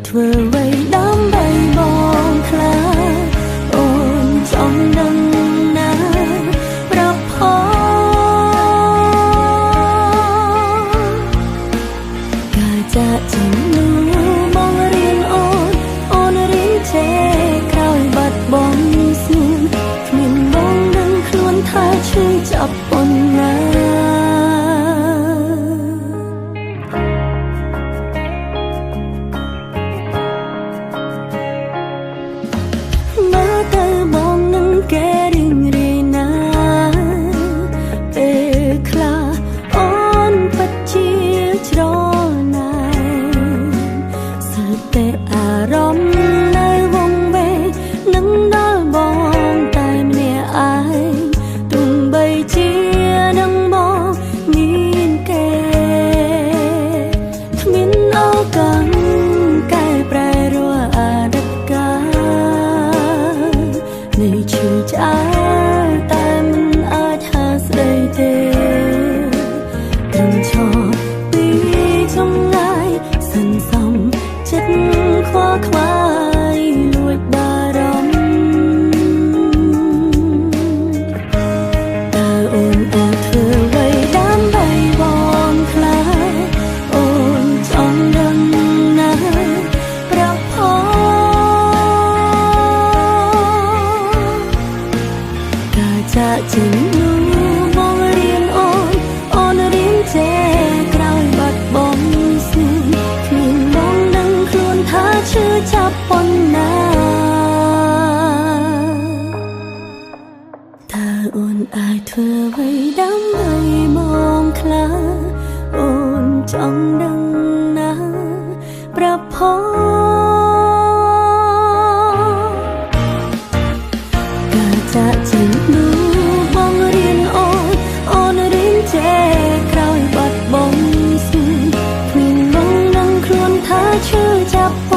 ធ្វើអ្វីដើម្បីបងខ្លាអូនចង់ដឹងណាប្រាប់ផងការចាក់ចេញនោះបងរៀនអូនរៀនចេះក្រោយបាត់បង់ស្នួនគ្មានបងនឹងខ្លួនថាឈឺចាប់ប៉ុណ្ណាគេរៀងរាយណាពេលខ្លះអូនពិតជាច្រណែនស្ទើរតែអារម្មណ៍នៅវង្វេងនឹងដល់បងតែម្នាក់ឯងទោះបីជានឹងបងមានគេគ្មានឱកាសកែប្រែរាល់អតីតកាលនៃឈឺឆ្អែលតែមិនអាចហាស្ដីទេត្រឹមឈរពីចម្ងាយសន្សំចិត្តខ្វល់ខ្វាយលួចបារម្ភតើអូនអាចធ្វើអ្វីដើម្បីបងខ្លាចអូនចង់ដឹងណាប្រាប់ផងចាក់ចេញនោះបងរៀនអូនរៀនចេះក្រោយបាត់បង់ស្នួនគ្មានបងនឹងខ្លួនថាឈឺចាប់ប៉ុណ្ណាតើអូនអាចធ្វើអ្វីដើម្បីបងខ្លាចអូនចង់ដឹងណាប្រាប់ផងការចាក់ចេញនោះបងរៀនអូនរៀនចេះក្រោយបាត់បង់ស្នួនគ្មានបងនឹងខ្លួនថាឈឺចាប់